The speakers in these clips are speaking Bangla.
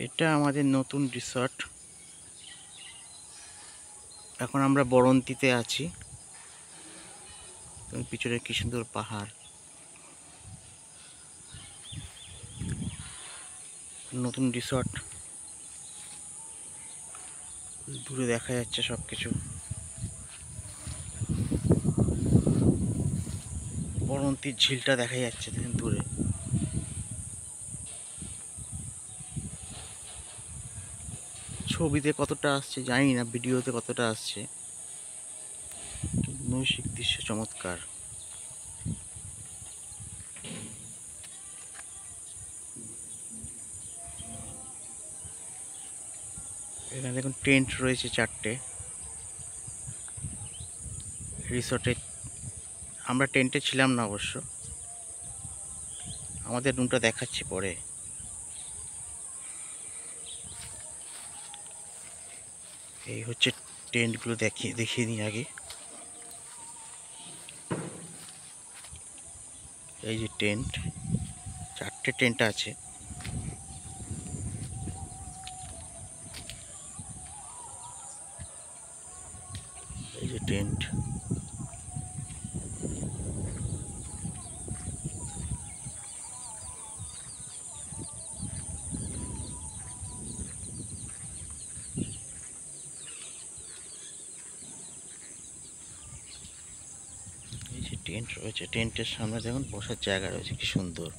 এটা আমাদের নতুন রিসর্ট। এখন আমরা বরন্তিতে আছি। পিছনে কি সুন্দর পাহাড়, নতুন রিসর্ট, দূরে দেখা যাচ্ছে সবকিছু। বরন্তির ঝিলটা দেখা যাচ্ছে দেখেন দূরে। ছবিতে কতটা আসছে জানি না, ভিডিওতে কতটা আসছে। নৈসিক দৃশ্য চমৎকার। এখানে দেখুন টেন্ট রয়েছে 4টে রিসর্টে। আমরা টেন্টে ছিলাম না অবশ্য, আমাদের রুমটা দেখাচ্ছি পরে। এই হচ্ছে টেন্টগুলো, দেখিয়ে নিই আগে। এই যে টেন্ট, 4টে টেন্ট আছে। এই যে টেন্ট, এই যে টেন্ট রয়েছে। টেন্টের সামনে দেখুন বসার জায়গা রয়েছে, কি সুন্দর।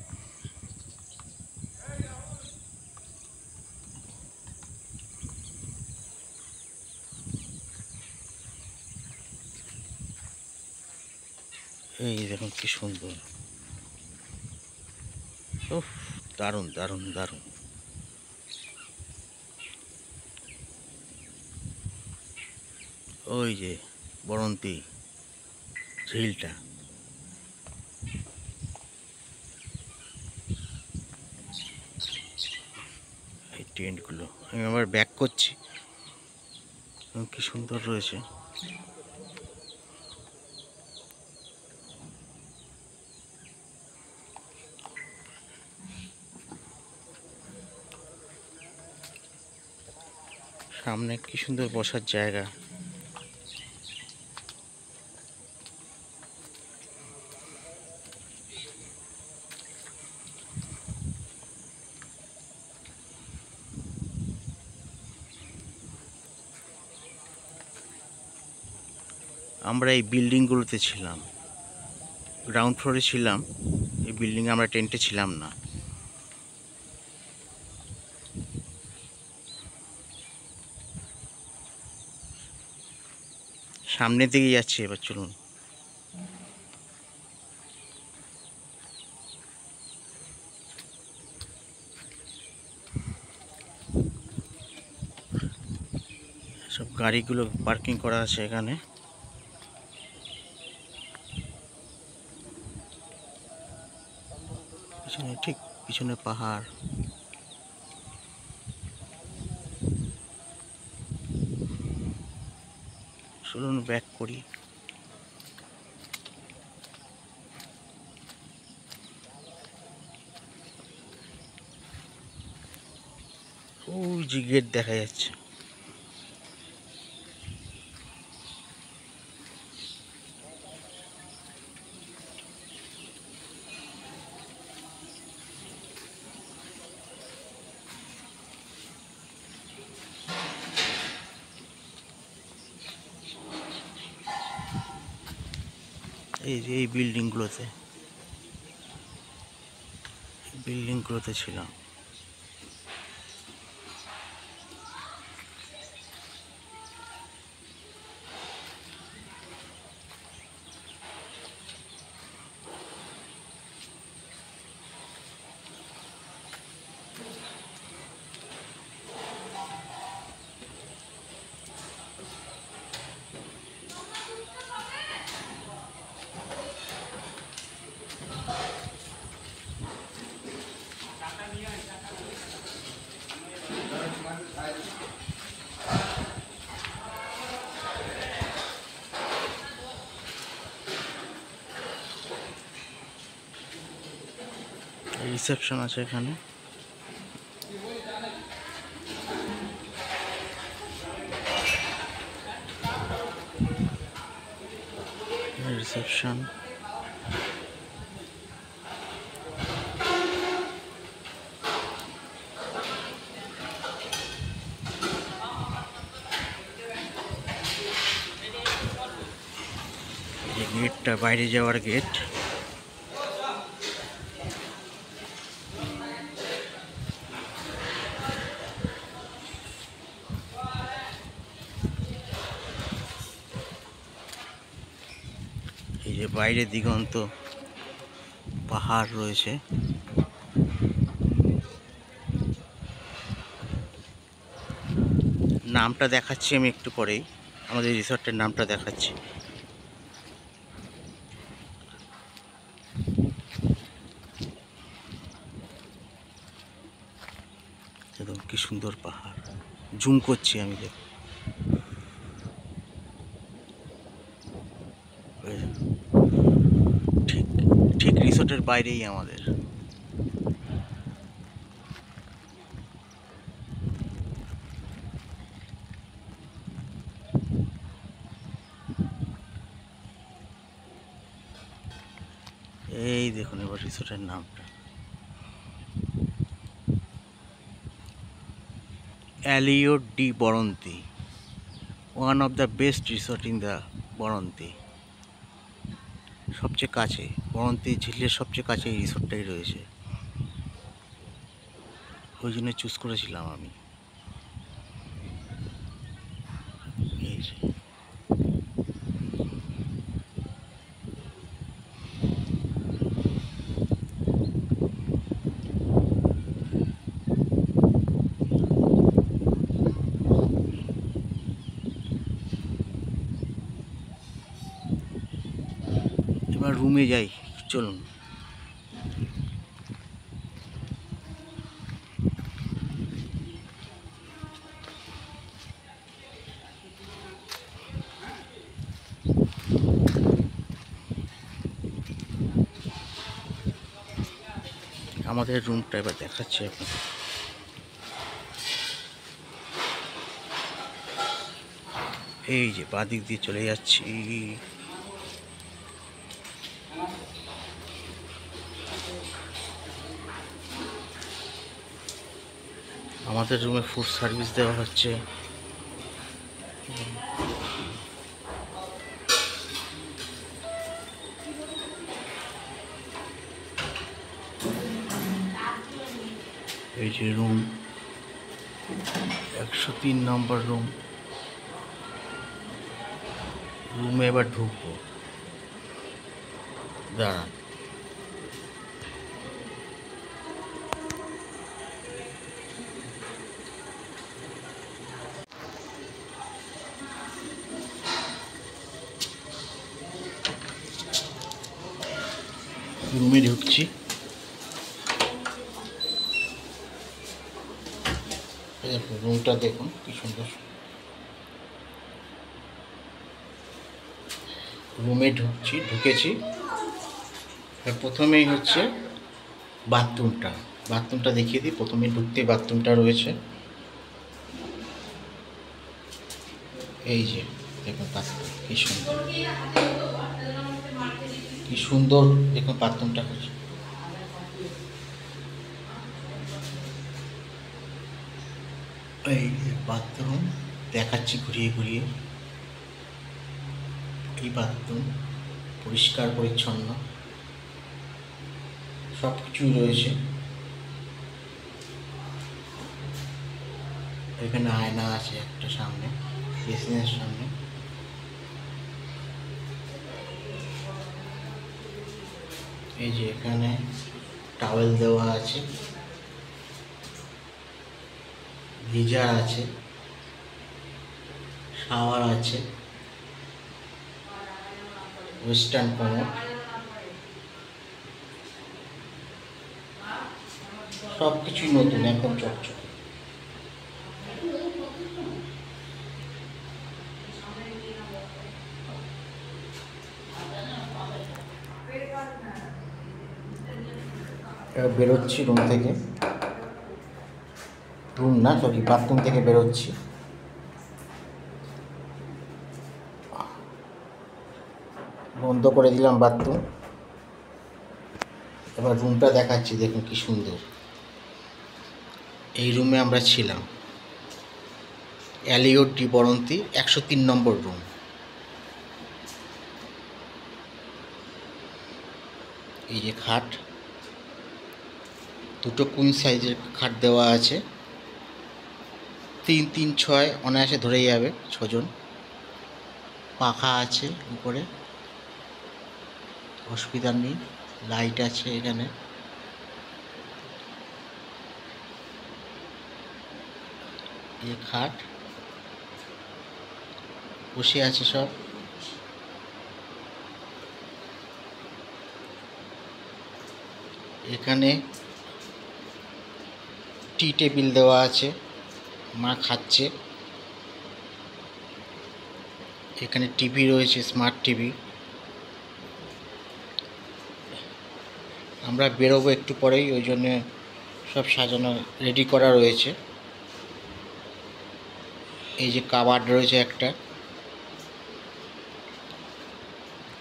এই দেখুন কি সুন্দর। উফ, দারুণ দারুণ দারুণ। ওই যে বরন্তি ঝিলটা। এই টেন্টগুলো আমি আবার ব্যাক করছি, কি সুন্দর রয়েছে। সামনে কি সুন্দর বসার জায়গা। আমরা এই বিল্ডিংগুলোতে ছিলাম, গ্রাউন্ড ফ্লোরে ছিলাম। এই বিল্ডিংয়ে আমরা টেন্টে ছিলাম না। সামনের দিকে যাচ্ছি, এবার চলুন। সব গাড়িগুলো পার্কিং করা আছে এখানে। পিছনে, ঠিক পিছনে পাহাড়। চলুন ব্যাক করি। ওই যে গেট দেখা যাচ্ছে। এই যে এই বিল্ডিংগুলোতে ছিলাম। রিসেপশন আছে এখানে। রিসেপশন। এই গেটটা বাইরে যাওয়ার গেট। এই যে বাইরে দিগন্ত পাহাড় রয়েছে। নামটা দেখাচ্ছি আমি একটু পরেই, আমাদের রিসর্টের নামটা দেখাচ্ছি। দেখুন কি সুন্দর পাহাড়, জুম করছি আমি। দেখুন ঠিক ঠিক রিসর্টের বাইরেই আমাদের। এই দেখুন এবার রিসর্টের নামটা, Elliot de Baranti, one of the best resort in the Baranti. সবচেয়ে কাছে, বরন্তি ঝিলের সবচেয়ে কাছে এই রিসর্টটাই রয়েছে, ওই জন্য চুজ করেছিলাম আমি। এই যে এবার রুমে যাই, চলুন। আমাদের রুমটা এবার দেখাচ্ছি আপনাকে। এই যে বাদিক দিয়ে চলে যাচ্ছি। আমাদের রুমে ফুড সার্ভিস দেওয়া হচ্ছে। এই যে রুম, 103 নম্বর রুম। রুমে এবার ঢুকবো, দাঁড়ান। রুমে ঢুকছি। রুমটা দেখুন কি সুন্দর। রুমে ঢুকেছি। প্রথমেই হচ্ছে বাথরুমটা দেখিয়ে দিই। প্রথমে ঢুকতেই বাথরুমটা রয়েছে। এই যে দেখুন বাথরুম কি সুন্দর দেখুন বাথরুমটা হচ্ছে। এই যে বাথরুম দেখাচ্ছি ঘুরিয়ে ঘুরিয়ে। এই বাথরুম পরিষ্কার পরিচ্ছন্ন, সব কিছুই রয়েছে। এখানে আয়না আছে একটা সামনে, বেসিনের সামনে। এই যে এখানে টাওয়েল দেওয়া আছে, গিজার আছে, শাওয়ার আছে, ওয়েস্টার্ন কমোড, সব কিছুই নতুন, একদম চকচকে। বেরোচ্ছি রুম থেকে, বাথরুম থেকে বেরোচ্ছি। বন্ধ করে দিলাম বাথরুম। এবার রুমটা দেখাচ্ছি, দেখুন কি সুন্দর। এই রুমে আমরা ছিলাম, এলিয়ট ডি বরন্তি 103 নম্বর রুম। এই যে খাট, দুটো কুইন সাইজের খাট দেওয়া আছে, 3 3 6 অনায়াসে ধরে যাবে 6 জন। পাখা আছে উপরে, অসুবিধা নেই। লাইট আছে এখানে। এই খাট, বসে আছে সব। এখানে টি টেবিল দেওয়া আছে, মা খাচ্ছে। এখানে টিভি রয়েছে, স্মার্ট টিভি। আমরা বেরোবো একটু পরেই, ওই জন্য সব সাজানো রেডি করা রয়েছে। এই যে কাবার্ড রয়েছে একটা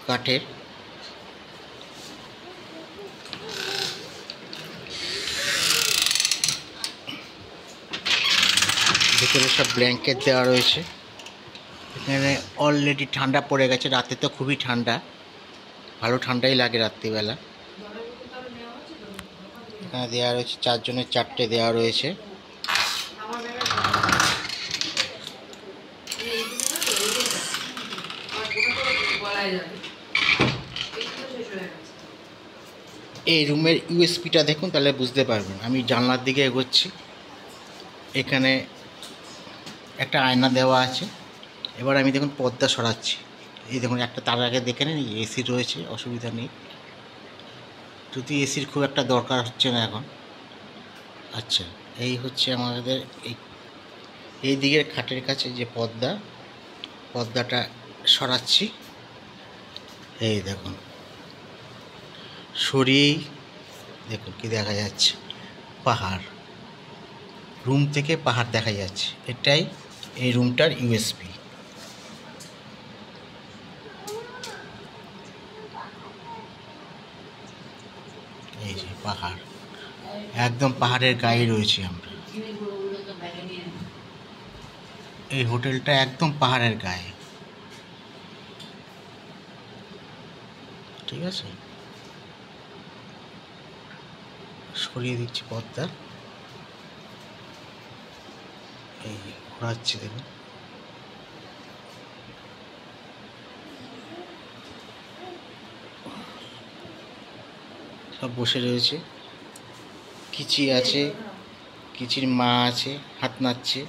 কাঠের। ভিতরে সব ব্ল্যাঙ্কেট দেওয়া রয়েছে। এখানে অলরেডি ঠান্ডা পড়ে গেছে, রাতে তো খুবই ঠান্ডা, ভালো ঠান্ডাই লাগে রাত্রিবেলা। এখানে দেওয়া রয়েছে 4 জনের 4টে দেওয়া রয়েছে। এই রুমের ইউএসপিটা দেখুন, তাহলে বুঝতে পারবেন। আমি জানলার দিকে এগোচ্ছি। এখানে একটা আয়না দেওয়া আছে। এবার আমি দেখুন পর্দা সরাচ্ছি। এই দেখুন, একটা তার আগে দেখে নিন, এসি রয়েছে, অসুবিধা নেই। যদি এসির খুব একটা দরকার হচ্ছে না এখন। আচ্ছা, এই হচ্ছে আমাদের এই দিকের খাটের কাছে যে পর্দাটা সরাচ্ছি। এই দেখুন, সরিয়েই দেখুন কি দেখা যাচ্ছে, পাহাড়। রুম থেকে পাহাড় দেখা যাচ্ছে। এটাই এই রুমটার ইউএসপি। এই যে পাহাড়, একদম পাহাড়ের গায়ে রয়েছি আমরা। এই হোটেলটা একদম পাহাড়ের গায়ে, ঠিক আছে। সরিয়ে দিচ্ছি পর্দা। এই ঘোরাচ্ছি, দেখুন। সব বসে রয়েছে। কিচি আছে, কিচির মা আছে, হাত নাড়ছে।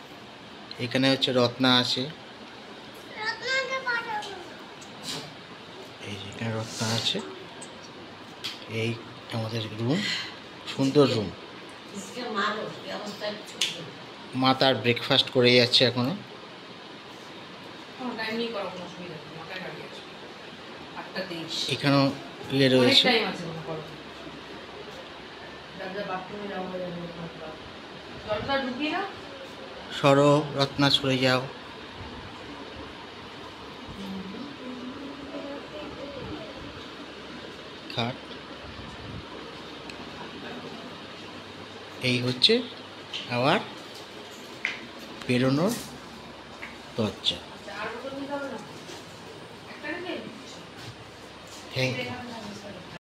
এখানে হচ্ছে রত্না আছে, এই যে এখানে রত্না আছে। এই আমাদের রুম, সুন্দর রুম। মা তার ব্রেকফাস্ট করে যাচ্ছে এখনো। এখানেও ইয়ে রয়েছে। সরো রত্না, সরে যাও। খাট, এই হচ্ছে আবার বেরোনোর দরজা। Thank you.